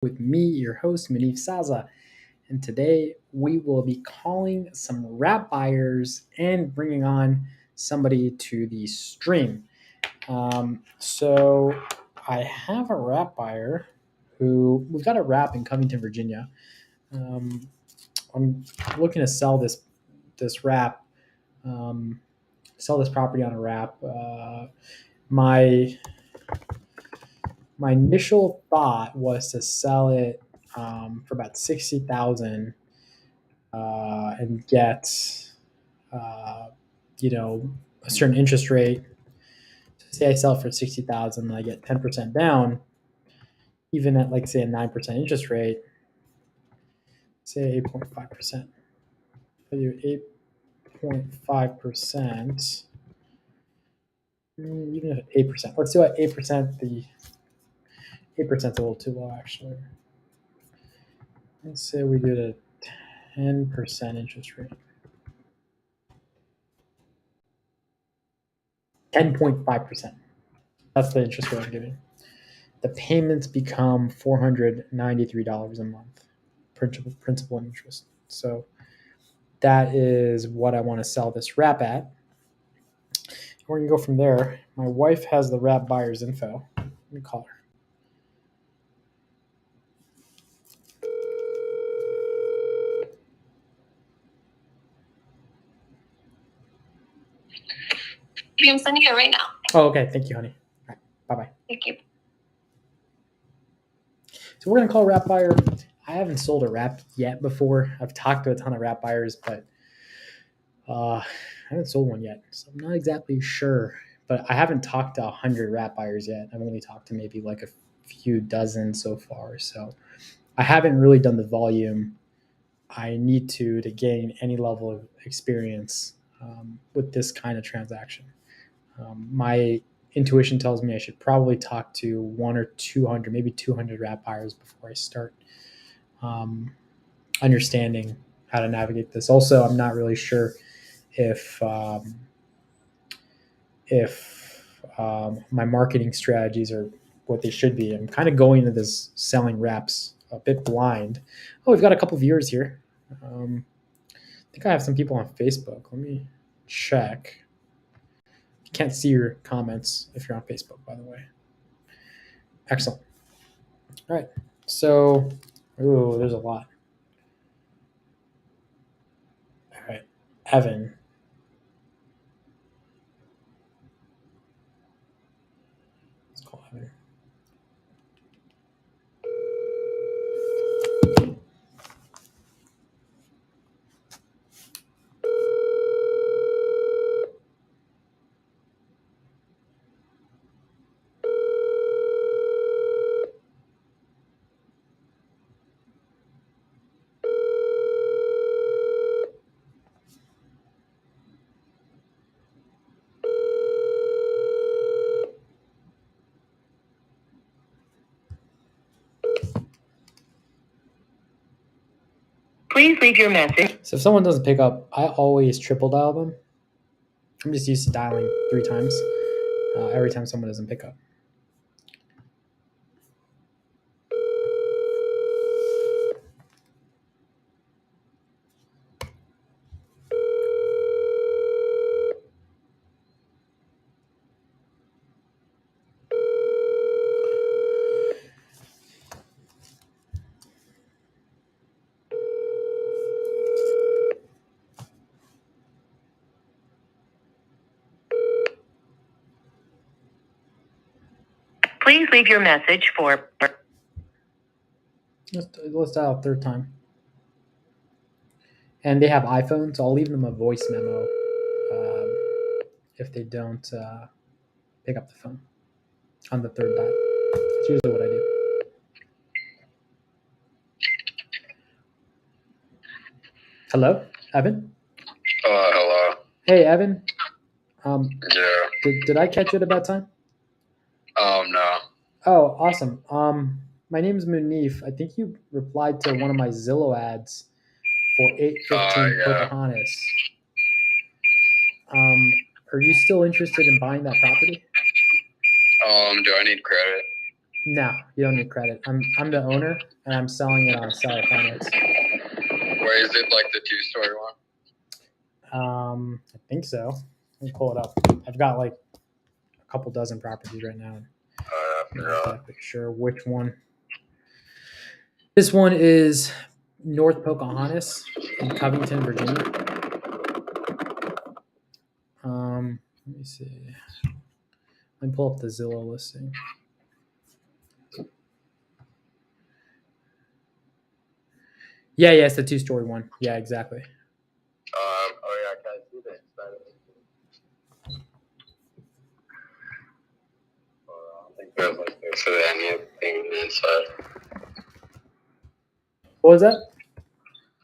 with me, your host, Manif Saza. And today we will be calling some rap buyers and bringing on somebody to the stream. So I have a rap buyer who we've got a rap in Covington, Virginia. Um, I'm looking to sell this rap, um, sell this property on a wrap. My my initial thought was to sell it for about 60,000 and get uh, a certain interest rate. Say I sell it for 60,000, and I get 10% down, even at like say a 9% interest rate. Say 8.5%. I do 8.5%. Even if 8%. Let's do it 8%. The 8% is a little too low, actually. Let's say we did a 10% interest rate. 10.5%. That's the interest rate I'm giving. The payments become $493 a month, principal and interest. So that is what I want to sell this wrap at. We're going to go from there. My wife has the wrap buyer's info. Let me call her. I'm sending it right now. Oh, okay. Thank you, honey. All right. Bye-bye. Thank you. So we're going to call wrap buyer. I haven't sold a wrap yet before. I've talked to a ton of wrap buyers, but I haven't sold one yet. So I'm not exactly sure. But I haven't talked to 100 wrap buyers yet. I've only talked to maybe like a few dozen so far. So I haven't really done the volume I need to gain any level of experience with this kind of transaction. My intuition tells me I should probably talk to 1 or 200, maybe 200 wrap buyers before I start understanding how to navigate this. Also, I'm not really sure if my marketing strategies are what they should be. I'm kind of going into this selling wraps a bit blind. Oh, we've got a couple viewers here. I think I have some people on Facebook. Let me check. You can't see your comments if you're on Facebook, by the way. Excellent. All right. So, there's a lot. All right. Evan. Let's call Evan. Please leave your message. So if someone doesn't pick up, I always triple dial them. I'm just used to dialing 3 times every time someone doesn't pick up. Please leave your message for. Let's dial a 3rd time. And they have iPhones, so I'll leave them a voice memo if they don't pick up the phone on the 3rd dial. That's usually what I do. Hello, Evan? Hello. Hey, Evan. Yeah. Did I catch you at a bad time? No. Oh, awesome. My name is Munif. I think you replied to one of my Zillow ads for 815 yeah. Pocahontas. Are you still interested in buying that property? Do I need credit? No, you don't need credit. I'm the owner, and I'm selling it on seller finance. Where is it, like the 2-story one? I think so. Let me pull it up. I've got like a couple dozen properties right now. I I'm not forgot. exactly sure which one. This one is North Pocahontas in Covington, Virginia. Let me see. Let me pull up the Zillow listing. Yeah, it's the 2-story one. Yeah, exactly. Oh yeah, can I see the inside of it? I don't think there's like anything inside. What was that?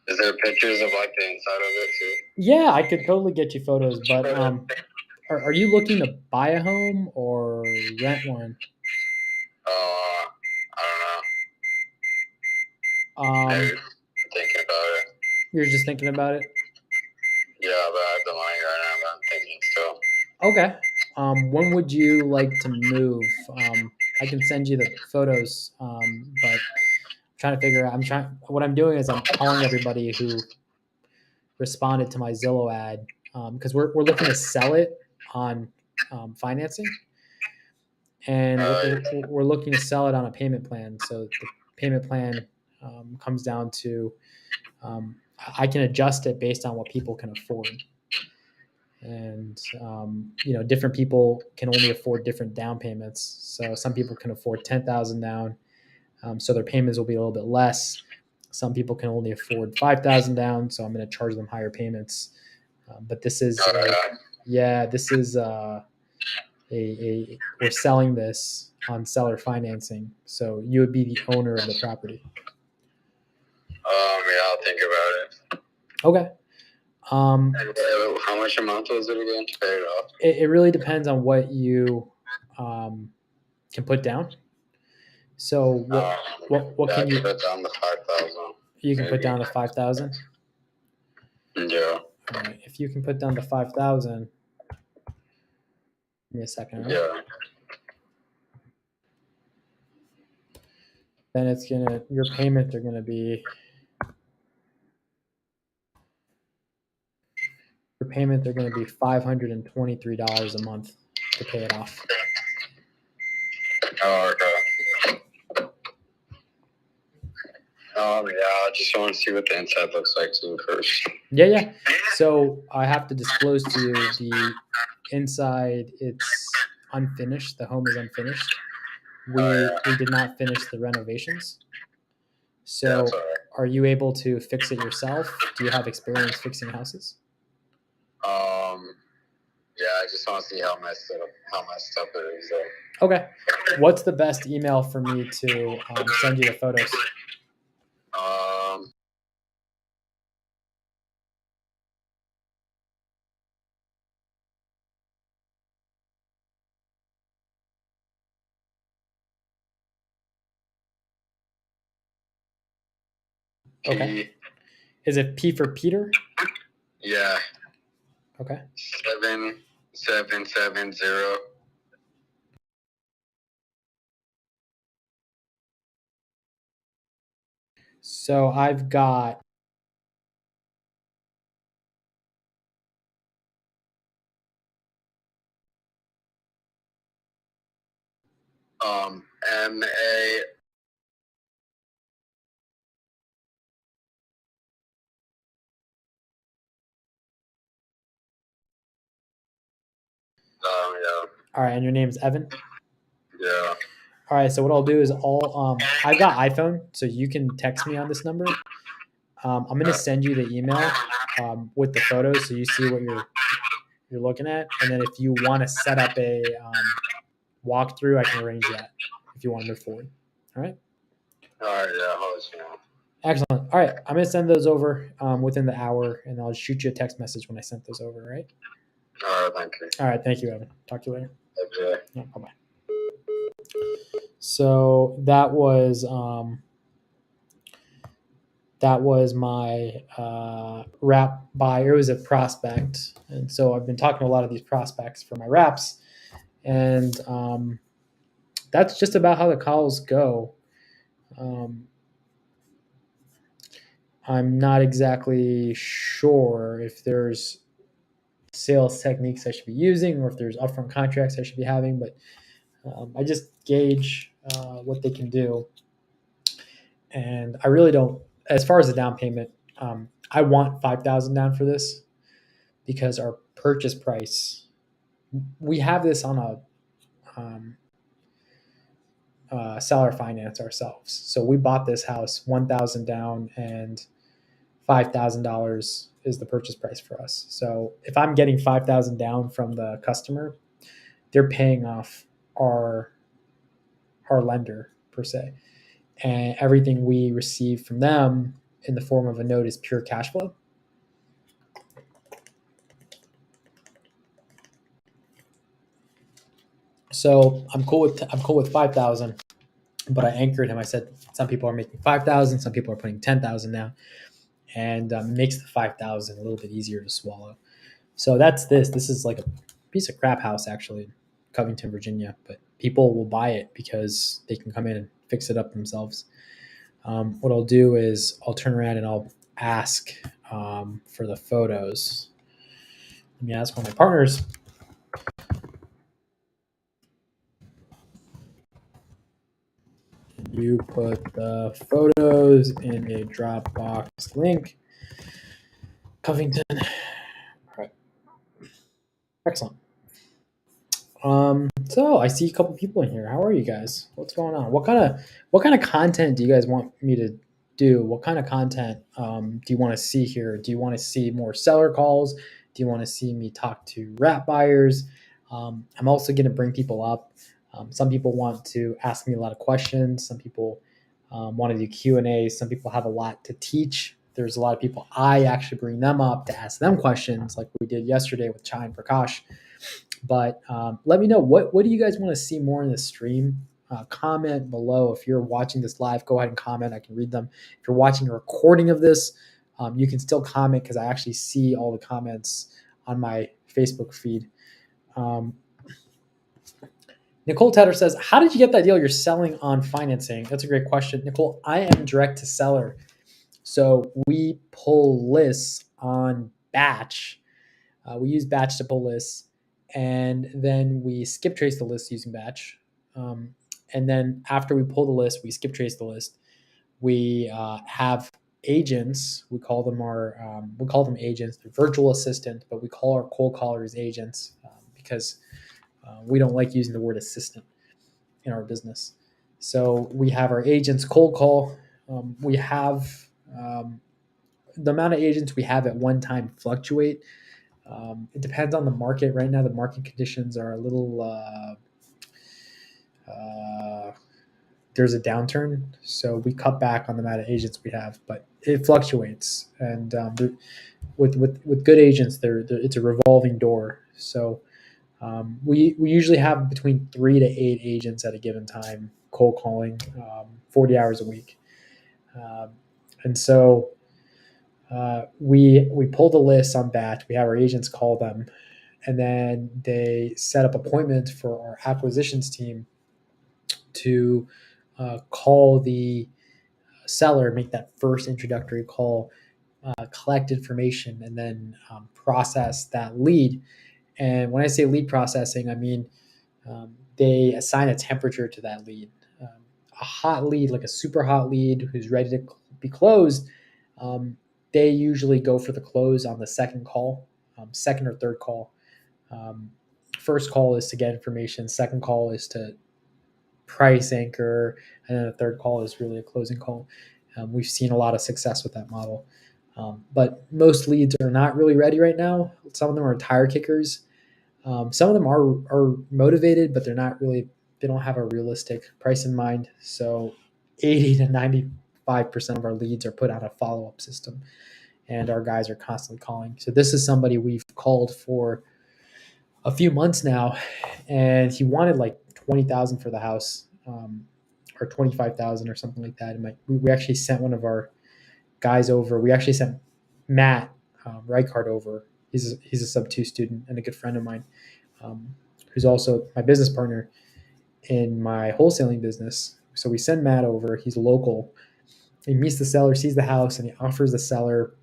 Is there pictures of like the inside of it too? Yeah, I could totally get you photos, but are you looking to buy a home or rent one? I don't know. Maybe thinking about it. You're just thinking about it? Yeah, but I have the money right now, but I'm thinking still. Okay. When would you like to move? I can send you the photos, but I'm trying to figure out. What I'm doing is I'm calling everybody who responded to my Zillow ad because we're looking to sell it on financing, and we're looking to sell it on a payment plan. So the payment plan comes down to I can adjust it based on what people can afford. And different people can only afford different down payments. So some people can afford 10,000 down, so their payments will be a little bit less. Some people can only afford 5,000 down, so I'm going to charge them higher payments. But this is we're selling this on seller financing, so you would be the owner of the property. Yeah, I'll think about it. Okay. How much a month was it again to pay it off? It really depends on what you can put down. So what can you put down the 5,000? You can put down the 5,000. Yeah. All right. If you can put down the 5,000, give me a second. Right? Yeah. Then your payments are gonna be. Your payments are going to be $523 a month to pay it off. Oh, okay. Yeah, I just want to see what the inside looks like too first. Yeah. So I have to disclose to you the inside. It's unfinished. The home is unfinished. We did not finish the renovations. So right. Are you able to fix it yourself? Do you have experience fixing houses? Yeah, I just want to see how messed up it is. Okay. What's the best email for me to send you the photos? Okay. Is it P for Peter? Yeah. Okay. 7770. So I've got MA. Yeah. All right, and your name's Evan? Yeah. All right, so what I'll do is I've got iPhone, so you can text me on this number. I'm going to send you the email with the photos so you see what you're looking at. And then if you want to set up a walkthrough, I can arrange that if you want to move forward. All right? All right, yeah, I'll let you know. Excellent. All right, I'm going to send those over within the hour, and I'll shoot you a text message when I sent those over, all right? All right, thank you. All right, thank you, Evan. Talk to you later. Okay. Yeah, bye-bye. So that was my wrap buyer. It was a prospect, and so I've been talking to a lot of these prospects for my wraps, and that's just about how the calls go. I'm not exactly sure if there's sales techniques I should be using or if there's upfront contracts I should be having, but I just gauge what they can do. And I really don't, as far as the down payment, I want 5,000 down for this because our purchase price, we have this on a seller finance ourselves. So we bought this house 1,000 down and $5,000 is the purchase price for us. So if I'm getting 5,000 down from the customer, they're paying off our lender per se, and everything we receive from them in the form of a note is pure cash flow. So I'm cool with 5,000, but I anchored him. I said some people are making 5,000, some people are putting 10,000 now, and makes the 5,000 a little bit easier to swallow. So that's this. This is like a piece of crap house actually, in Covington, Virginia, but people will buy it because they can come in and fix it up themselves. What I'll do is I'll turn around and I'll ask for the photos. Let me ask one of my partners. You put the photos in a Dropbox link. Covington. All right. Excellent. So I see a couple people in here. How are you guys? What's going on? What kind of content do you guys want me to do? What kind of content do you want to see here? Do you want to see more seller calls? Do you want to see me talk to wrap buyers? I'm also going to bring people up. Some people want to ask me a lot of questions. Some people want to do Q&A. Some people have a lot to teach. There's a lot of people I actually bring them up to ask them questions like we did yesterday with Chai and Prakash. But let me know, what do you guys want to see more in the stream? Comment below. If you're watching this live, go ahead and comment. I can read them. If you're watching a recording of this, you can still comment because I actually see all the comments on my Facebook feed. Nicole Tedder says, how did you get that deal you're selling on financing? That's a great question. Nicole, I am direct to seller. So we pull lists on Batch. We use Batch to pull lists. And then we skip trace the list using Batch. And then after we pull the list, we skip trace the list. We have agents. We call them agents. They're virtual assistant, but we call our cold callers agents because we don't like using the word assistant in our business. So we have our agents cold call. We have the amount of agents we have at one time fluctuate. It depends on the market. Right now, the market conditions are a little, there's a downturn. So we cut back on the amount of agents we have, but it fluctuates. And with good agents, it's a revolving door. So we usually have between 3 to 8 agents at a given time cold calling 40 hours a week. And so we pull the list on Batch. We have our agents call them, and then they set up appointments for our acquisitions team to call the seller, make that first introductory call, collect information, and then process that lead. And when I say lead processing, I mean they assign a temperature to that lead. A hot lead, like a super hot lead who's ready to be closed, they usually go for the close on the second call, second or third call. First call is to get information. Second call is to price anchor. And then the third call is really a closing call. We've seen a lot of success with that model. But most leads are not really ready right now. Some of them are tire kickers. Some of them are motivated, but they don't have a realistic price in mind. So 80 to 95% of our leads are put on a follow-up system, and our guys are constantly calling. So this is somebody we've called for a few months now, and he wanted like 20,000 for the house, or 25,000 or something like that. And we actually sent one of our guys over. We actually sent Matt Reichard over. He's a sub 2 student and a good friend of mine, who's also my business partner. in my wholesaling business. So we send Matt over. He's local. He meets the seller, sees the house, and he offers the seller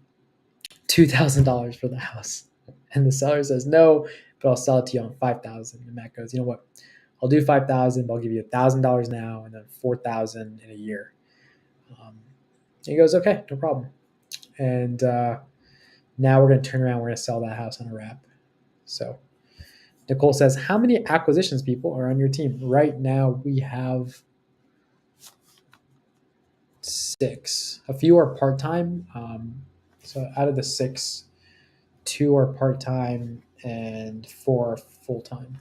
$2,000 for the house. And the seller says no, but I'll sell it to you on $5,000. And Matt goes, you know what? I'll do $5,000, but I'll give you $1,000 now, and then $4,000 in a year. He goes, okay, no problem. And now we're going to turn around. We're going to sell that house on a wrap. So Nicole says, how many acquisitions people are on your team? Right now we have 6. A few are part-time. So out of the 6, 2 are part-time and 4 are full-time.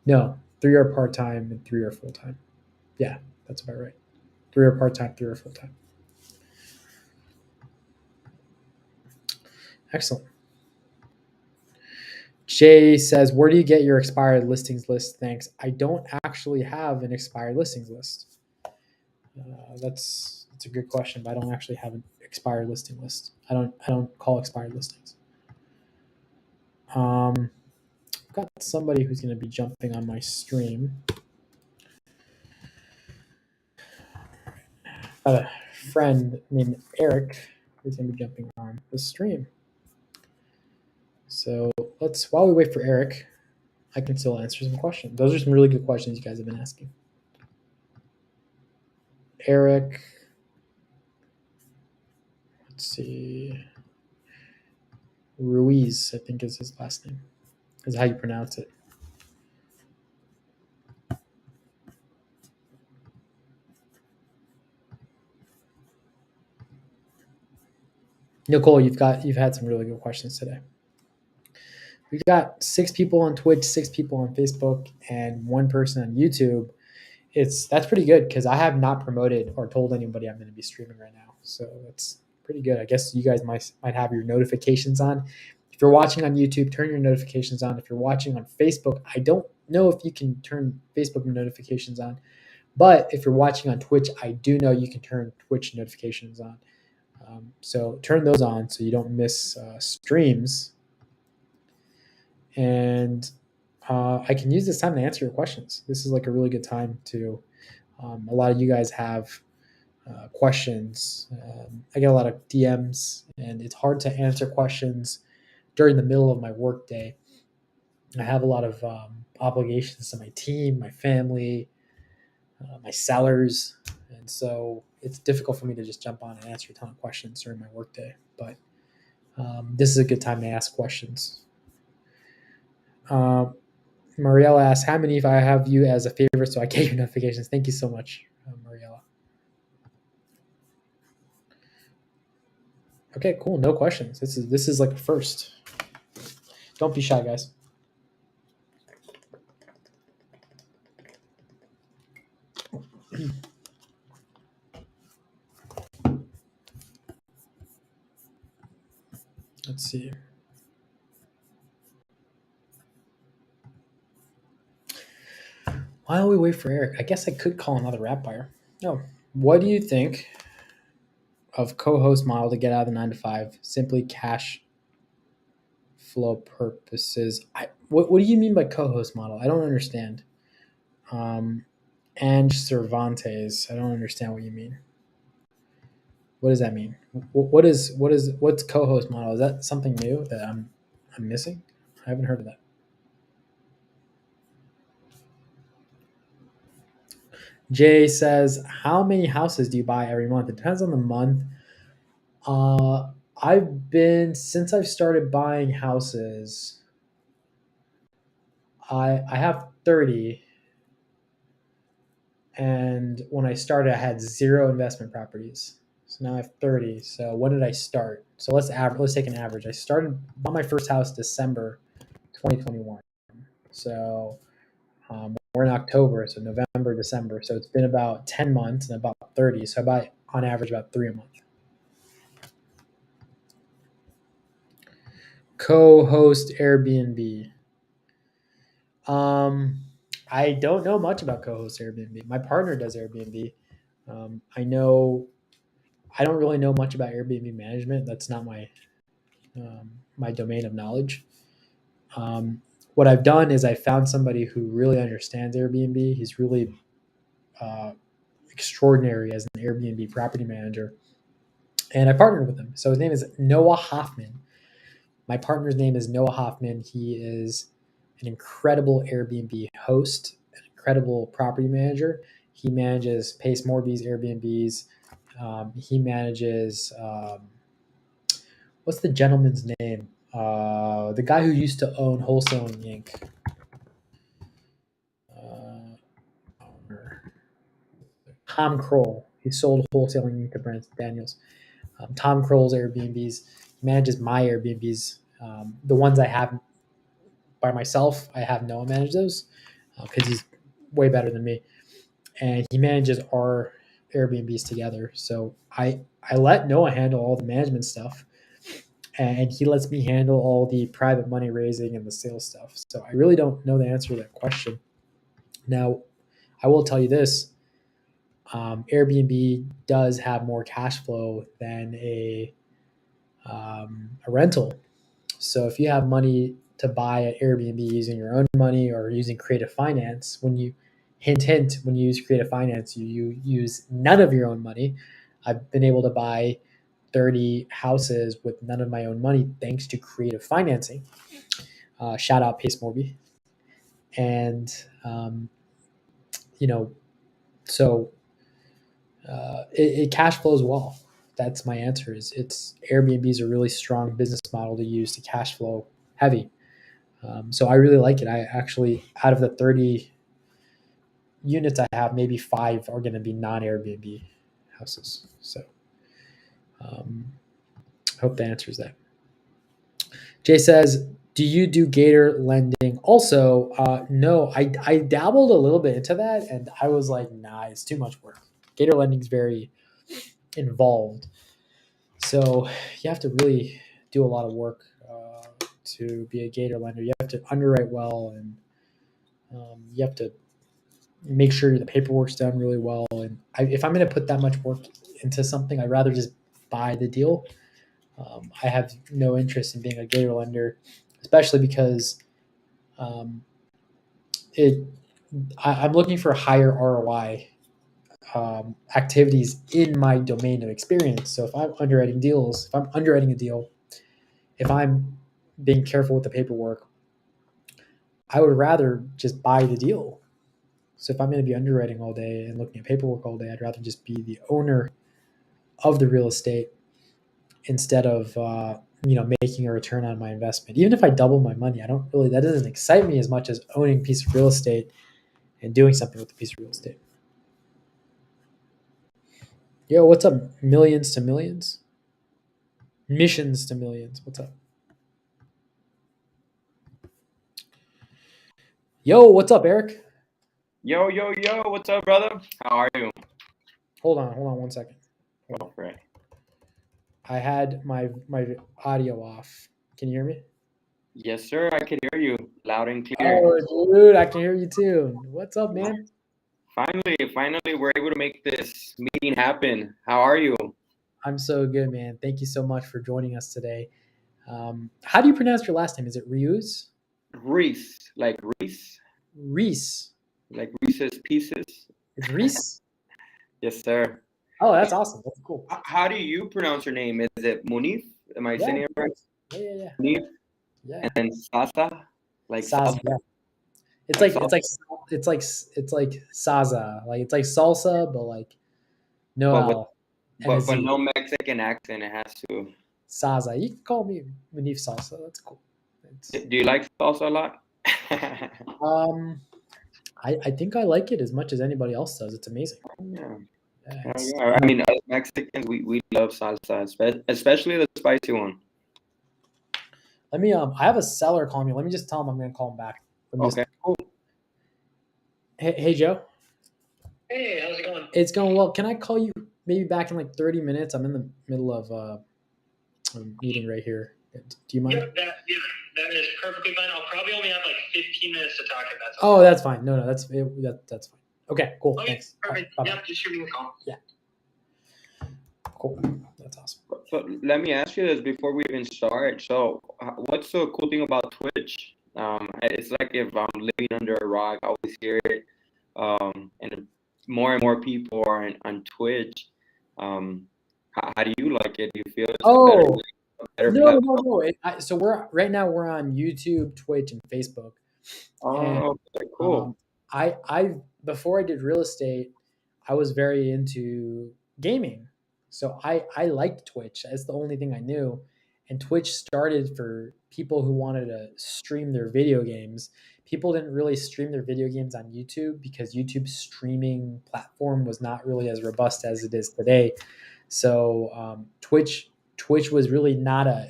No, 3 are part-time and 3 are full-time. Yeah, that's about right. 3 are part-time, 3 are full-time. Excellent. Jay says, where do you get your expired listings list? Thanks. I don't actually have an expired listings list. That's a good question, but I don't actually have an expired listing list. I don't call expired listings. I've got somebody who's going to be jumping on my stream. I've got a friend named Eric who's going to be jumping on the stream. So while we wait for Eric, I can still answer some questions. Those are some really good questions you guys have been asking. Eric, let's see, Ruiz, I think is his last name, is how you pronounce it. Nicole, you've had some really good questions today. We've got 6 people on Twitch, 6 people on Facebook, and 1 person on YouTube. That's pretty good because I have not promoted or told anybody I'm going to be streaming right now. So that's pretty good. I guess you guys might have your notifications on. If you're watching on YouTube, turn your notifications on. If you're watching on Facebook, I don't know if you can turn Facebook notifications on. But if you're watching on Twitch, I do know you can turn Twitch notifications on. So turn those on so you don't miss streams. And I can use this time to answer your questions. This is like a really good time to. A lot of you guys have questions. I get a lot of DMs, and it's hard to answer questions during the middle of my workday. I have a lot of obligations to my team, my family, my sellers, and so it's difficult for me to just jump on and answer a ton of questions during my workday. But this is a good time to ask questions. Mariella asks, how many if I have you as a favorite so I get your notifications? Thank you so much, Mariella. Okay, cool. No questions. This is like a first. Don't be shy, guys. Let's see. While we wait for Eric, I guess I could call another wrap buyer. No. What do you think of co-host model to get out of the 9 to 5? Simply cash flow purposes. What do you mean by co-host model? I don't understand. And Cervantes, I don't understand what you mean. What does that mean? What's co-host model? Is that something new that I'm missing? I haven't heard of that. Jay says, how many houses do you buy every month? It depends on the month. Since I've started buying houses, I have 30. And when I started, I had 0 investment properties. So now I have 30. So when did I start? So let's take an average. I bought my first house December 2021. So we're in October, so November, December. So it's been about 10 months and about 30. So I buy on average about 3 a month. Co-host Airbnb. I don't know much about co-host Airbnb. My partner does Airbnb. I don't really know much about Airbnb management. That's not my domain of knowledge. what I've done is I found somebody who really understands Airbnb. He's really extraordinary as an Airbnb property manager, and I partnered with him. So his name is Noah Hoffman. My partner's name is Noah Hoffman. He is an incredible Airbnb host, an incredible property manager. He manages Pace Morby's Airbnbs. He manages what's the gentleman's name? The guy who used to own Wholesaling Inc. Tom Kroll. He sold Wholesaling Inc. to Branson Daniels. Tom Kroll's Airbnbs. He manages my Airbnbs. The ones I have by myself, I have Noah manage those because he's way better than me. And he manages our Airbnbs together. So I let Noah handle all the management stuff, and he lets me handle all the private money raising and the sales stuff. So I really don't know the answer to that question. Now, I will tell you this. Airbnb does have more cash flow than a rental. So if you have money to buy an Airbnb using your own money or using creative finance, when you when you use creative finance, you use none of your own money. I've been able to buy 30 houses with none of my own money thanks to creative financing. Shout out Pace Morby. And, so it cash flows well. That's my answer. It's Airbnb is a really strong business model to use to cash flow heavy. So I really like it. I actually, out of the 30 units I have, maybe 5 are going to be non-Airbnb houses. So hope that answers that. Jay says, do you do Gator lending? Also, no, I dabbled a little bit into that, and I was like, nah, it's too much work. Gator lending is very involved. So you have to really do a lot of work to be a Gator lender. You have to underwrite well, and you have to make sure the paperwork's done really well. And if I'm going to put that much work into something, I'd rather just buy the deal. I have no interest in being a Gator lender, especially because I'm looking for higher ROI activities in my domain of experience. So if I'm underwriting deals, if I'm underwriting a deal, if I'm being careful with the paperwork, I would rather just buy the deal. So if I'm going to be underwriting all day and looking at paperwork all day, I'd rather just be the owner of the real estate instead of making a return on my investment. Even if I double my money, that doesn't excite me as much as owning a piece of real estate and doing something with the piece of real estate. Yo, what's up? Millions to millions? Missions to millions. What's up? Yo, what's up, Eric? Yo, what's up, brother? How are you? Hold on 1 second. Oh, right. I had my audio off. Can you hear me? Yes, sir. I can hear you loud and clear. Oh, dude, I can hear you too. What's up, man? Finally, we're able to make this meeting happen. How are you? I'm so good, man. Thank you so much for joining us today. How do you pronounce your last name? Is it Reese? Reese, like Reese? Reese. Like Reese's Pieces? It's Reese? Yes, sir. Oh, that's awesome. That's cool. How do you pronounce your name? Is it Munif? Am I saying it right? Yeah. Munif? Yeah. And then Sasa? Like Saza. Yeah. It's like Saza. Like it's like salsa, but like no L. But no Mexican accent. It has to. Saza. You can call me Munif Salsa. That's cool. Do you like salsa a lot? I think I like it as much as anybody else does. It's amazing. Yeah. I mean, as Mexicans, we love salsa, especially the spicy one. Let me. I have a seller calling me. Let me just tell him I'm going to call him back. Okay. Cool. Hey, Joe. Hey, how's it going? It's going well. Can I call you maybe back in like 30 minutes? I'm in the middle of a meeting right here. Do you mind? Yep, that is perfectly fine. I'll probably only have like 15 minutes to talk if that's okay. Oh, that's fine. No, that's fine. Okay, cool. Okay, Thanks. perfect. Right, yep, just shoot me a call. Yeah. Cool. That's awesome. So let me ask you this before we even start. So what's so cool thing about Twitch? It's like if I'm living under a rock, I always hear it. And more people are on Twitch. How do you like it? Do you feel it's Oh, a better no, no, platform? no. So right now we're on YouTube, Twitch, and Facebook. And Oh, okay, cool. um, I before I did real estate, I was very into gaming. So I liked Twitch. That's the only thing I knew. And Twitch started for people who wanted to stream their video games. People didn't really stream their video games on YouTube because YouTube's streaming platform was not really as robust as it is today. So Twitch was really not a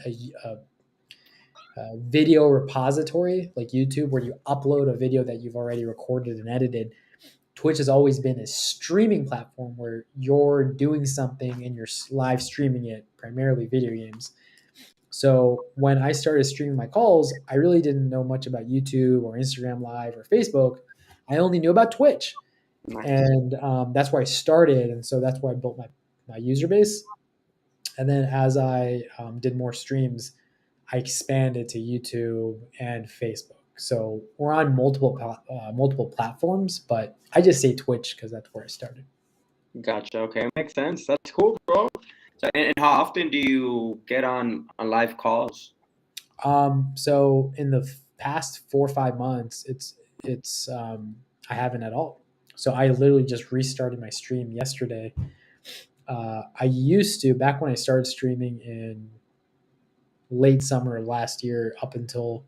video repository like YouTube where you upload a video that you've already recorded and edited. Twitch has always been a streaming platform where you're doing something and you're live streaming it, primarily video games. So when I started streaming my calls, I really didn't know much about YouTube or Instagram Live or Facebook. I only knew about Twitch, Nice. and that's where I started, and so that's where I built my user base. And then as I did more streams, I expanded to YouTube and Facebook. So we're on multiple platforms, but I just say Twitch because that's where I started. Gotcha. Okay, makes sense. That's cool, bro. So, and how often do you get on live calls? So in the past 4 or 5 months, it's I haven't at all. So I literally just restarted my stream yesterday. I used to back when I started streaming in late summer of last year up until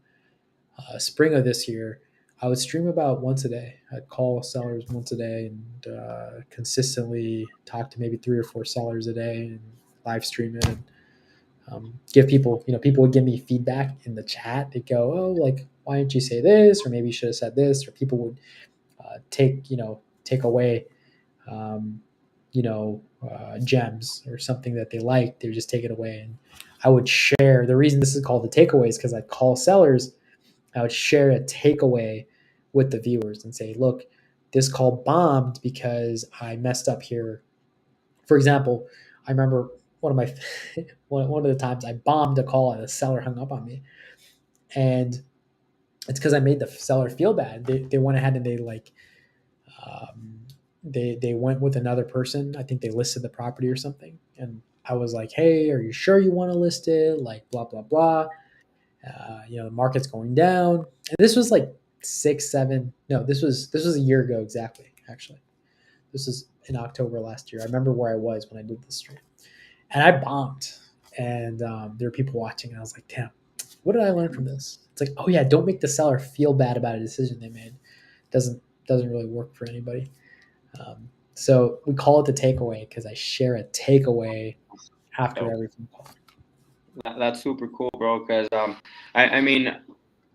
spring of this year. I would stream about once a day. I'd call sellers once a day and consistently talk to maybe 3 or 4 sellers a day and live stream it and give people, people would give me feedback in the chat. They'd go, oh, like, why didn't you say this? Or maybe you should have said this. Or people would take away, gems or something that they liked. They would just take it away. And I would share. The reason this is called the takeaways because I'd call sellers. I would share a takeaway with the viewers and say, look, this call bombed because I messed up here. For example, I remember one of my one of the times I bombed a call and a seller hung up on me, and it's because I made the seller feel bad. They went ahead and they went with another person. I think they listed the property or something, and I was like, hey, are you sure you want to list it? Like blah blah blah. The market's going down, and this was like 6, 7. No, this was a year ago exactly. Actually, this was in October last year. I remember where I was when I did this stream, and I bombed. And there were people watching, and I was like, damn, what did I learn from this? It's like, oh yeah, don't make the seller feel bad about a decision they made. Doesn't really work for anybody. So we call it the takeaway because I share a takeaway after every phone call. That's super cool, bro. Because I mean,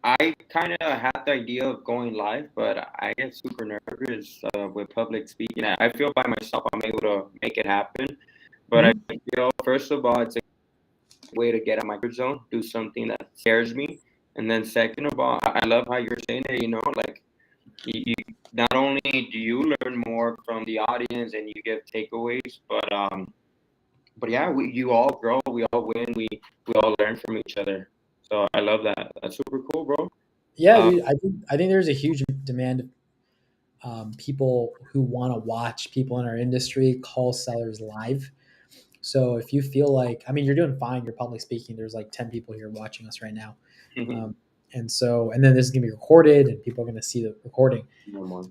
I kind of had the idea of going live, but I get super nervous with public speaking. I feel by myself I'm able to make it happen, but I feel first of all it's a way to get out of my comfort zone, do something that scares me, and then second of all, I love how you're saying it. Like you not only do you learn more from the audience and you give takeaways, but yeah, you all grow, we all win, we all learn from each other. So I love that. That's super cool, bro. Yeah, dude, I think there's a huge demand of people who want to watch people in our industry call sellers live. So if you feel like, I mean, you're doing fine, you're public speaking. There's like 10 people here watching us right now. And then this is gonna be recorded, and people are gonna see the recording.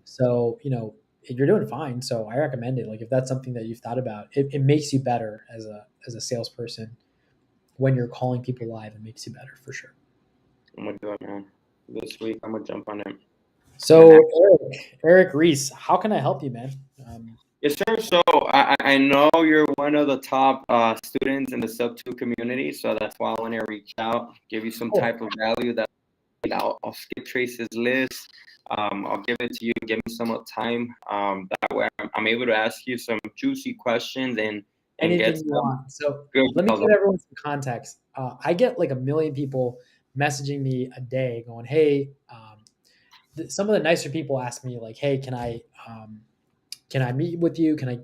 So you're doing fine. So I recommend it. Like if that's something that you've thought about, it makes you better as a salesperson when you're calling people live. It makes you better for sure. I'm gonna do it, man. This week I'm gonna jump on it. So Eric Reese, how can I help you, man? Yes, sir. So I know you're one of the top students in the Sub-2 community, so that's why I want to reach out, give you some type of value that I'll skip Trace's list. I'll give it to you, give me some time. That way I'm able to ask you some juicy questions and anything get you want. So good let me results. give everyone some context. I get like 1 million people messaging me a day going, hey, some of the nicer people ask me like, hey, can I meet with you? Can I,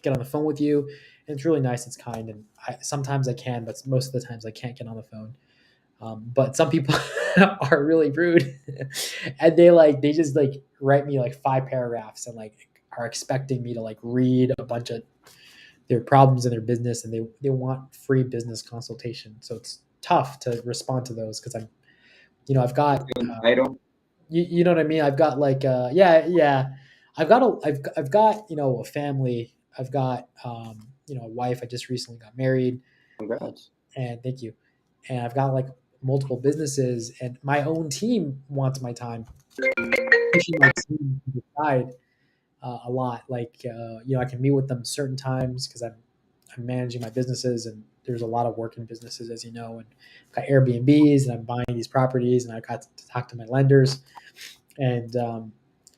get on the phone with you? And it's really nice. It's kind. And sometimes I can, but most of the times I can't get on the phone. But some people are really rude, and they just like write me like 5 paragraphs and like are expecting me to like read a bunch of their problems in their business, and they want free business consultation. So it's tough to respond to those because I've got Idol. you know what I mean. I've got like yeah. I've got a family. I've got a wife. I just recently got married, Congrats. and thank you. And I've got like multiple businesses, and my own team wants my time. Pushing my team to the side a lot. Like I can meet with them certain times because I'm managing my businesses, and there's a lot of work in businesses, as you know, and I've got Airbnbs, and I'm buying these properties, and I got to talk to my lenders, and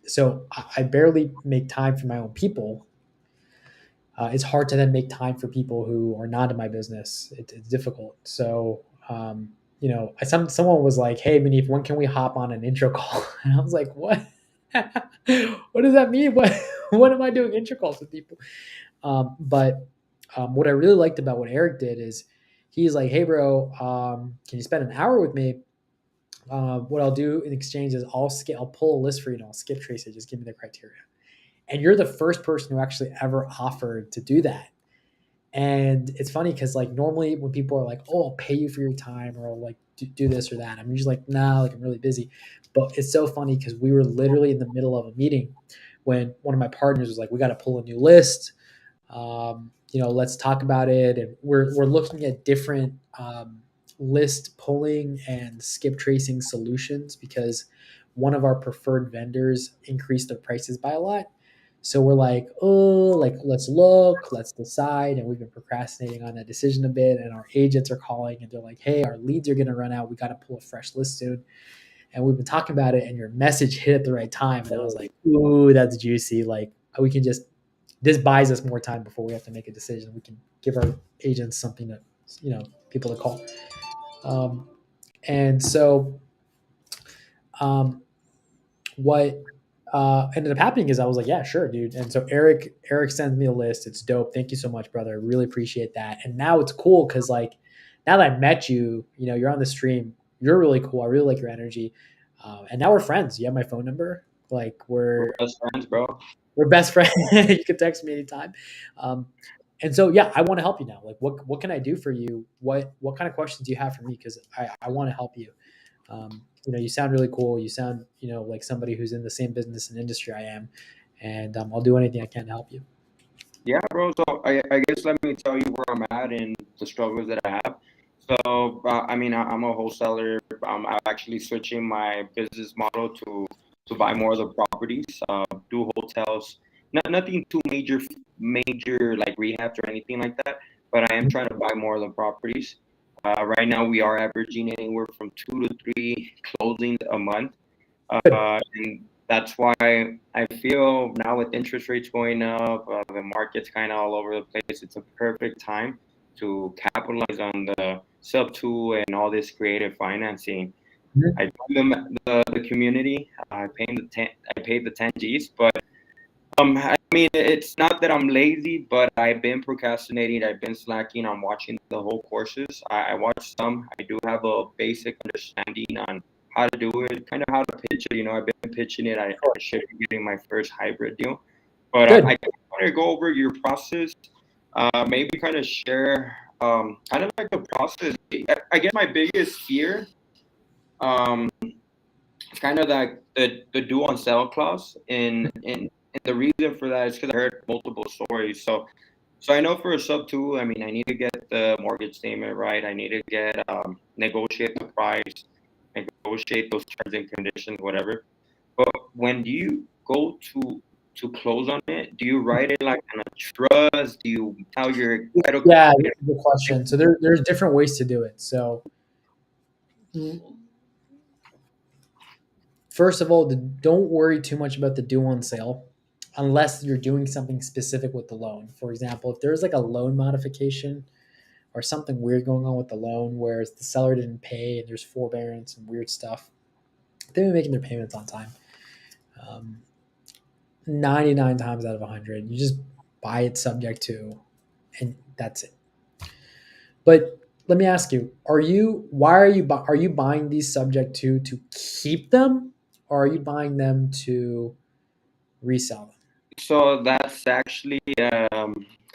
so I barely make time for my own people. It's hard to then make time for people who are not in my business. It's difficult. So, someone was like, "Hey, Manif, when can we hop on an intro call?" And I was like, "What? What does that mean? What am I doing intro calls with people?" But what I really liked about what Eric did is he's like, "Hey, bro, can you spend an hour with me? What I'll do in exchange is I'll pull a list for you and I'll skip trace it. Just give me the criteria." And you're the first person who actually ever offered to do that. And it's funny because like normally when people are like, "Oh, I'll pay you for your time," or "I'll like do this or that," I'm usually like, "Nah, like I'm really busy." But it's so funny because we were literally in the middle of a meeting when one of my partners was like, "We got to pull a new list. Let's talk about it." And we're looking at different list pulling and skip tracing solutions because one of our preferred vendors increased their prices by a lot. So we're like, oh, like let's look, let's decide, and we've been procrastinating on that decision a bit. And our agents are calling, and they're like, "Hey, our leads are going to run out. We got to pull a fresh list soon." And we've been talking about it, and your message hit at the right time, and I was like, "Ooh, that's juicy! Like we can just this buys us more time before we have to make a decision. We can give our agents something that people to call." And so, um, what ended up happening is I was like, "Yeah, sure, dude." And so Eric sends me a list. It's dope. Thank you so much, brother. I really appreciate that. And now it's cool because like now that I met you, you're on the stream. You're really cool. I really like your energy. And now we're friends. You have my phone number. Like We're best friends, bro. we're best friends. You can text me anytime. Um, and so yeah, I want to help you now. Like what can I do for you? What kind of questions do you have for me? Because I want to help you. You sound really cool. You sound, like somebody who's in the same business and industry I am, and I'll do anything I can to help you. Yeah, bro. So I guess let me tell you where I'm at and the struggles that I have. So I mean, I'm a wholesaler. I'm actually switching my business model to buy more of the properties, do hotels. Nothing too major like rehabs or anything like that. But I am trying to buy more of the properties. Right now, we are averaging anywhere from 2 to 3 closings a month. And that's why I feel now with interest rates going up, the market's kind of all over the place. It's a perfect time to capitalize on the sub two and all this creative financing. Mhm. I told them the community. I paid the 10 G's, but I mean it's not that I'm lazy, but I've been procrastinating. I've been slacking on watching the whole courses. I watched some. I do have a basic understanding on how to do it, kind of how to pitch it. I've been pitching it. I should be getting my first hybrid deal, but Good. I want to go over your process. Maybe kind of share, kind of like the process. I guess my biggest fear, um, it's kind of like the due on sale clause, and the reason for that is because I heard multiple stories. So I know for a sub two, I mean, I need to get the mortgage statement right. I need to get negotiate the price, negotiate those terms and conditions, whatever. But when do you go to close on it? Do you write it like on a trust? Do you tell your title Yeah, company? this is a good question. So there's different ways to do it. So first of all, don't worry too much about the due on sale unless you're doing something specific with the loan. For example, if there's like a loan modification or something weird going on with the loan where the seller didn't pay and there's forbearance and weird stuff, they've been making their payments on time. Um, 99 times out of 100, you just buy it subject to, and that's it. But let me ask you: Are you buying these subject to keep them, or are you buying them to resell them? So that's actually kind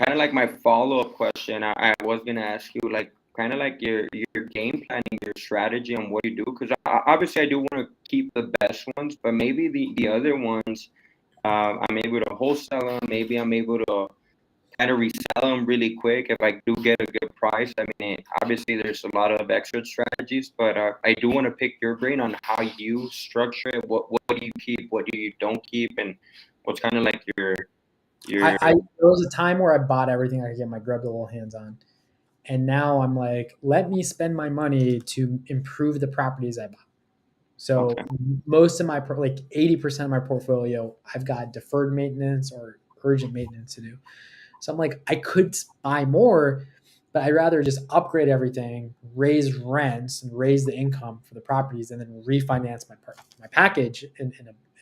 of like my follow-up question. I was gonna ask you like kind of like your game planning, your strategy on what you do, because obviously I do want to keep the best ones, but maybe the other ones I'm able to wholesale them. Maybe I'm able to kind of resell them really quick if I do get a good price. I mean, obviously there's a lot of exit strategies, but I do want to pick your brain on how you structure it. What do you keep? What do you don't keep? And what's kind of like your There was a time where I bought everything I could get my grub little hands on, and now I'm like, let me spend my money to improve the properties I bought. So okay. most of my like 80% of my portfolio, I've got deferred maintenance or urgent maintenance to do. So I'm like, I could buy more, but I'd rather just upgrade everything, raise rents, and raise the income for the properties, and then refinance my package in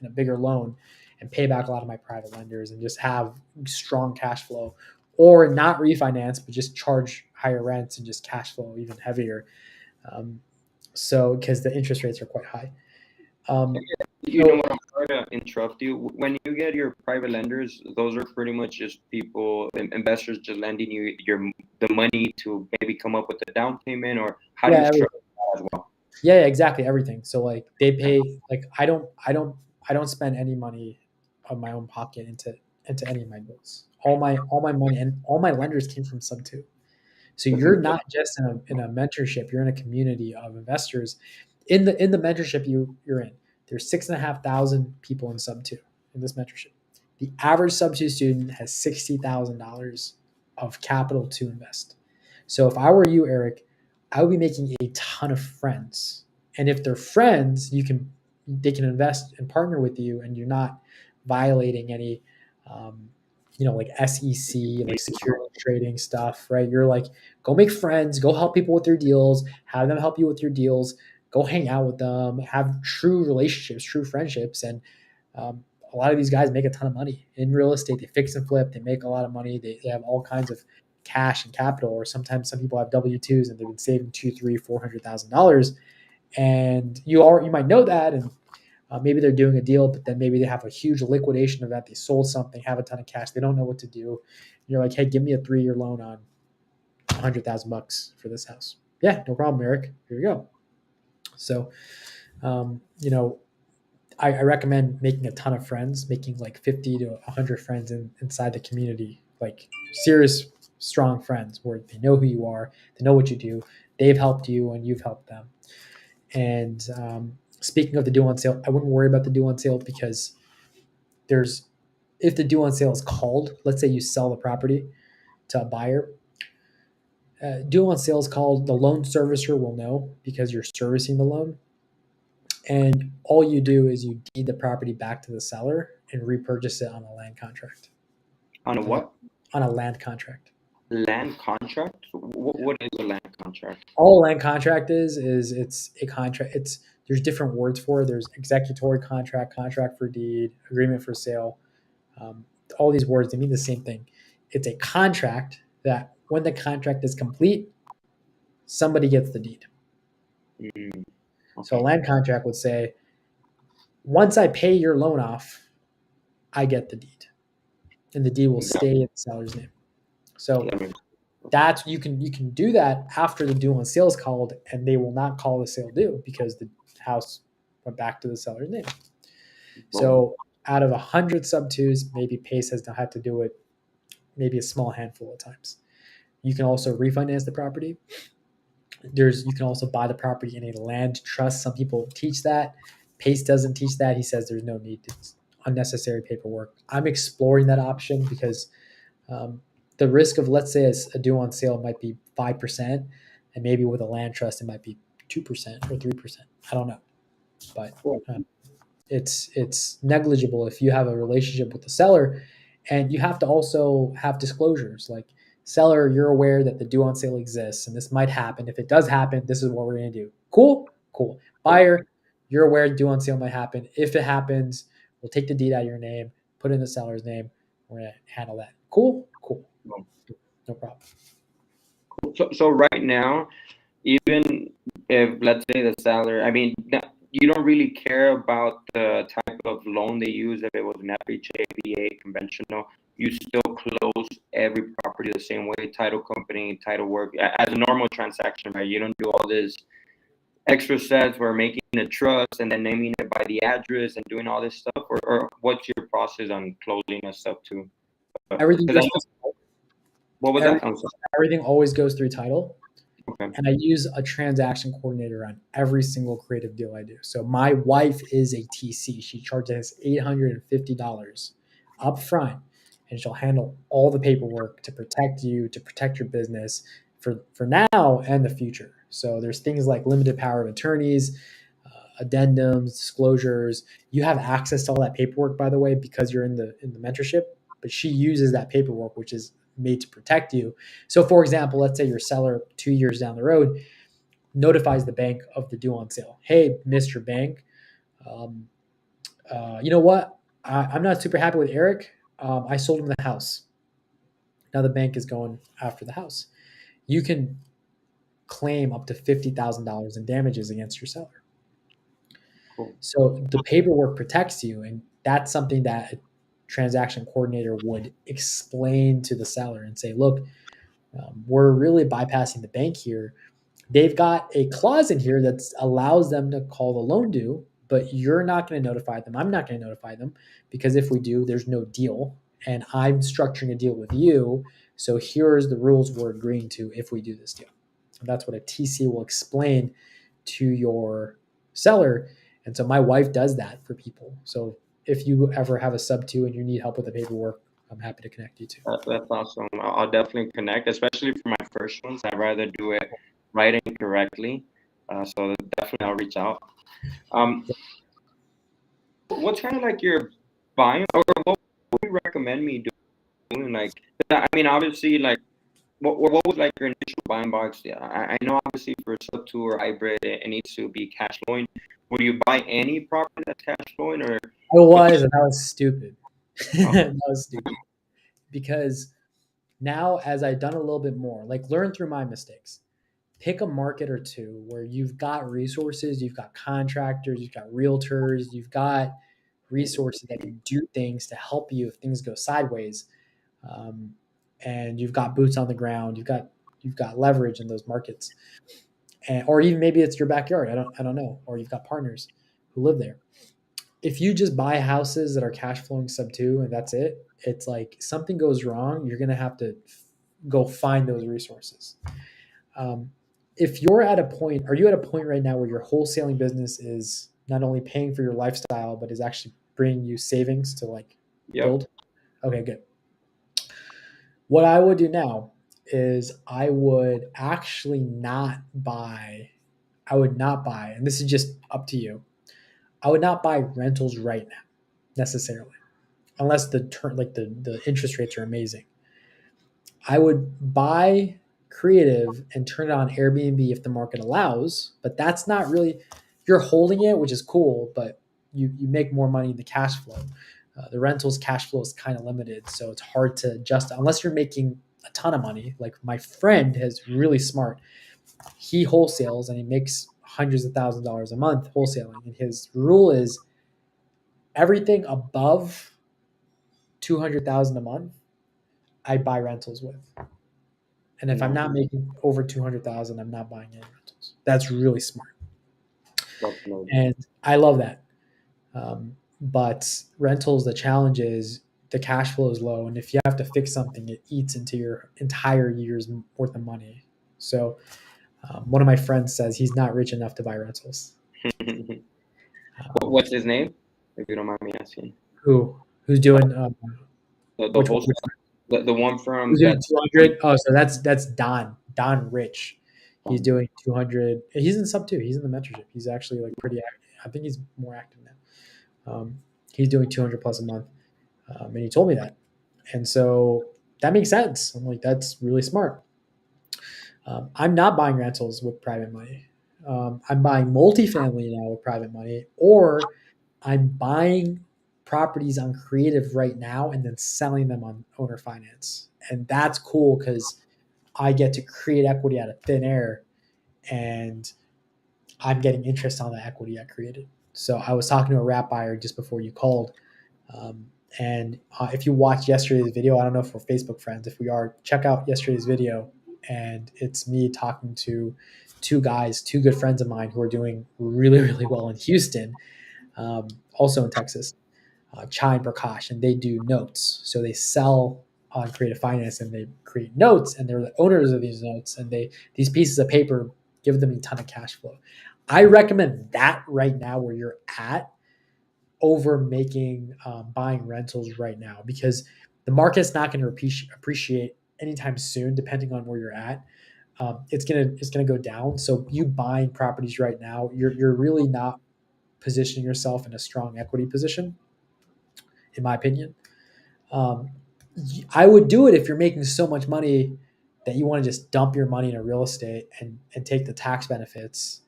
a bigger loan, and pay back a lot of my private lenders, and just have strong cash flow, or not refinance, but just charge higher rents and just cash flow even heavier. Um, so because the interest rates are quite high. You know what? I'm sorry to interrupt you. When you get your private lenders, those are pretty much just people, investors, just lending you the money to maybe come up with a down payment, or how do you Yeah, structure that as well? yeah, exactly, everything. So like they pay, like I don't spend any money of my own pocket into any of my goals. All my money and all my lenders came from Sub Two. So That's you're incredible. not just in a mentorship, you're in a community of investors. In the mentorship you're in, there's 6,500 people in Sub Two in this mentorship. The average Sub Two student has $60,000 of capital to invest. So if I were you, Eric, I would be making a ton of friends. And if they're friends, they can invest and partner with you, and you're not violating any, um, like SEC, like security trading stuff, right? You're like, go make friends, go help people with their deals, have them help you with your deals, go hang out with them, have true relationships, true friendships. And a lot of these guys make a ton of money in real estate. They fix and flip, they make a lot of money, they have all kinds of cash and capital, or sometimes some people have W-2s and they've been saving two, three, $400,000. And you might know that, and maybe they're doing a deal, but then maybe they have a huge liquidation of that. They sold something, have a ton of cash. They don't know what to do. You're like, hey, give me a 3-year loan on $100,000 for this house. Yeah, no problem, Eric. Here you go. So, um, you know, I recommend making a ton of friends, making like 50 to 100 friends inside the community, like serious, strong friends where they know who you are, they know what you do, they've helped you, and you've helped them. And speaking of the due on sale, I wouldn't worry about the due on sale, because if the due on sale is called, let's say you sell the property to a buyer, due on sale is called, the loan servicer will know because you're servicing the loan. And all you do is you deed the property back to the seller and repurchase it on a land contract. On a what? On a land contract. Land contract? What is a land contract? All a land contract is it's a contract. There's different words for it. There's executory contract, contract for deed, agreement for sale. All these words, they mean the same thing. It's a contract that when the contract is complete, somebody gets the deed. Mm, So a okay. land contract would say, once I pay your loan off, I get the deed, and the deed will Yeah, stay in the seller's name. So that makes that's you can do that after the due on sale is called, and they will not call the sale due because the house went back to the seller's name. sense. So out of 100 sub twos, maybe Pace has had to do it maybe a small handful of times. You can also refinance the property. You can also buy the property in a land trust. Some people teach that. Pace doesn't teach that. He says there's no need. It's unnecessary paperwork. I'm exploring that option because the risk of, let's say, a due on sale might be 5%, and maybe with a land trust it might be 2% or 3%. I don't know, but Cool. it's negligible if you have a relationship with the seller. And you have to also have disclosures like, seller, you're aware that the due on sale exists and this might happen. If it does happen, this is what we're going to do. Cool. Buyer, you're aware due on sale might happen. If it happens, we'll take the deed out of your name, put it in the seller's name. We're going to handle that. Cool. Cool. No problem. So right now, even if let's say the seller, I mean, you don't really care about the type of loan they use. If it was an FHA, VA, conventional, you still close every property the same way. Title company, title work, as a normal transaction, right? You don't do all this extra steps where making a trust and then naming it by the address and doing all this stuff, or what's your process on closing a sub too? Everything 'Cause I goes know, through, what was every, that? I'm sorry. everything always goes through title. Okay. And I use a transaction coordinator on every single creative deal I do. So my wife is a TC. She charges $850 up front, and she'll handle all the paperwork to protect you, to protect your business for now and the future. So there's things like limited power of attorneys, addendums, disclosures. You have access to all that paperwork, by the way, because you're in the mentorship. But she uses that paperwork, which is made to protect you. So, for example, let's say your seller 2 years down the road notifies the bank of the due on sale. Hey, Mr. Bank, um, you know what? I'm not super happy with Eric. I sold him the house. Now the bank is going after the house. You can claim up to $50,000 in damages against your seller. Cool. So the paperwork protects you, and that's something that a transaction coordinator would explain to the seller and say, look, we're really bypassing the bank here. They've got a clause in here that allows them to call the loan due, but you're not going to notify them. I'm not going to notify them because if we do, there's no deal. And I'm structuring a deal with you. So here's the rules we're agreeing to if we do this deal. And that's what a TC will explain to your seller. And so my wife does that for people. So if you ever have a sub two and you need help with the paperwork, I'm happy to connect you to. That's awesome. I'll definitely connect, especially for my first ones. I'd rather do it right and correctly. So definitely I'll reach out. What's kind of like your buying, or what would you recommend me doing? Like, I mean, obviously, like, what was like your initial buying box? Yeah, I know obviously for sub two or hybrid, it needs to be cash flowing. Would you buy any property that's cash flowing, or? It was, and that was stupid. That was stupid. Because now, as I've done a little bit more, like learn through my mistakes, pick a market or two where you've got resources, you've got contractors, you've got realtors, you've got resources that can do things to help you if things go sideways, and you've got boots on the ground, you've got leverage in those markets, and or even maybe it's your backyard. I don't know, or you've got partners who live there. If you just buy houses that are cash flowing sub two and that's it, it's like something goes wrong, you're gonna have to go find those resources. If you're at a point, are you at a point right now where your wholesaling business is not only paying for your lifestyle, but is actually bringing you savings to like build? Okay, good. What I would do now is I would actually not buy, and this is just up to you. I would not buy rentals right now necessarily, unless the interest rates are amazing. I would buy creative and turn it on Airbnb if the market allows, but that's not really, you're holding it, which is cool, but you make more money in the cash flow. The rentals cash flow is kind of limited, so it's hard to adjust unless you're making a ton of money. Like my friend is really smart. He wholesales and he makes hundreds of thousands of dollars a month wholesaling, and his rule is everything above 200,000 a month, I buy rentals with. And if I'm not making over 200,000, I'm not buying any rentals. That's really smart. And I love that. But rentals, the challenge is the cash flow is low. And if you have to fix something, it eats into your entire year's worth of money. So one of my friends says he's not rich enough to buy rentals. What's his name, if you don't mind me asking? Who's doing the one from 200? Oh, so that's Don Rich. He's doing 200. He's in sub two. He's in the mentorship. He's actually like pretty active. I think he's more active now. He's doing 200 plus a month, and he told me that, and so that makes sense. I'm like, that's really smart. I'm not buying rentals with private money. I'm buying multifamily now with private money, or I'm buying properties on creative right now and then selling them on owner finance. And that's cool because I get to create equity out of thin air, and I'm getting interest on the equity I created. So I was talking to a wrap buyer just before you called. And if you watched yesterday's video, I don't know if we're Facebook friends. If we are, check out yesterday's video. And it's me talking to two guys, two good friends of mine who are doing really, really well in Houston, also in Texas, Chai and Prakash, and they do notes. So they sell on Creative Finance and they create notes, and they're the owners of these notes, and these pieces of paper give them a ton of cash flow. I recommend that right now where you're at over making buying rentals right now, because the market's not going to appreciate anytime soon, depending on where you're at. It's gonna go down. So you buying properties right now, you're really not positioning yourself in a strong equity position, in my opinion. I would do it if you're making so much money that you want to just dump your money into real estate and take the tax benefits.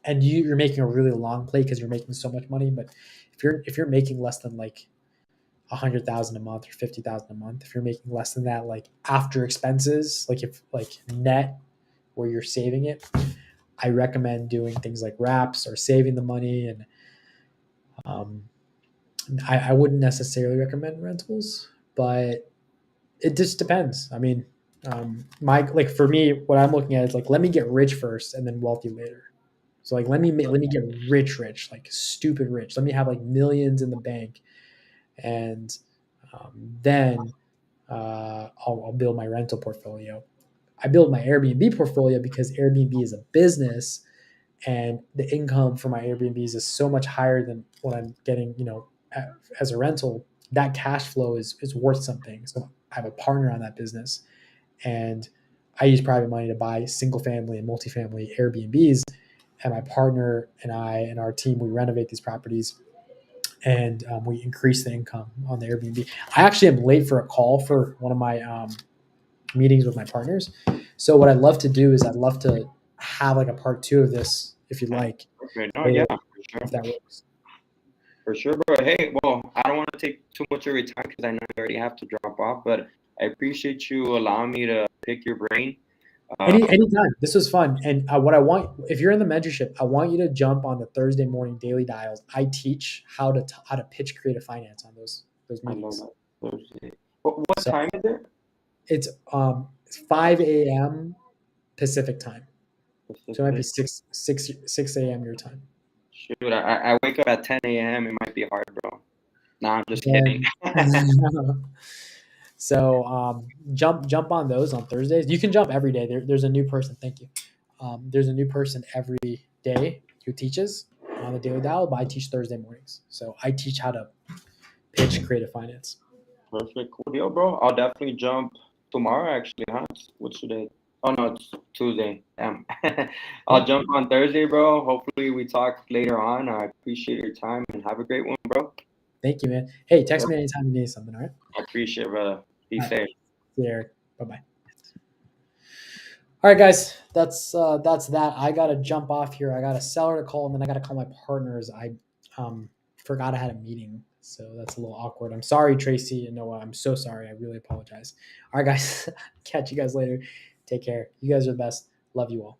And you're making a really long play because you're making so much money. But if you're making less than like 100,000 a month or 50,000 a month, if you're making less than that, like after expenses, like if like net where you're saving it, I recommend doing things like wraps or saving the money. And I wouldn't necessarily recommend rentals, but it just depends. I mean, like for me, what I'm looking at is like, let me get rich first and then wealthy later. So like, let me get rich, like stupid rich. Let me have like millions in the bank, and then I'll build my rental portfolio. I build my Airbnb portfolio because Airbnb is a business, and the income for my Airbnbs is so much higher than what I'm getting, as a rental. That cash flow is worth something. So I have a partner on that business, and I use private money to buy single family and multifamily Airbnbs. And my partner and I and our team, we renovate these properties, and we increase the income on the Airbnb. I actually am late for a call for one of my meetings with my partners. So what I'd love to do is I'd love to have like a part 2 of this, if you like. Okay, no, yeah, for sure. If that works. For sure, bro. Hey, well, I don't want to take too much of your time because I know you already have to drop off, but I appreciate you allowing me to pick your brain. Anytime. This was fun. And what I want, if you're in the mentorship, I want you to jump on the Thursday morning daily dials. I teach how to pitch creative finance on those I know meetings. that Thursday. What So time is it? it's 5 a.m. Pacific time. So it might be 6 a.m. your time. Shoot, I wake up at 10 a.m. It might be hard, bro. Nah, I'm just And- kidding. So jump on those on Thursdays. You can jump every day. There's a new person. Thank you. There's a new person every day who teaches on the daily dial, but I teach Thursday mornings. So I teach how to pitch creative finance. Perfect, cool deal, bro. I'll definitely jump tomorrow, actually, huh? What's today? Oh, no, it's Tuesday. Damn. I'll jump on Thursday, bro. Hopefully we talk later on. I appreciate your time and have a great one, bro. Thank you, man. Hey, text me anytime you need something, all right? I appreciate it, brother. Be safe. See you, Eric. Bye-bye. All right, guys, that's that. I gotta jump off here. I got a seller to call, and then I gotta call my partners. I forgot I had a meeting, so that's a little awkward. I'm sorry, Tracy and Noah. I'm so sorry. I really apologize. All right, guys, catch you guys later. Take care. You guys are the best. Love you all.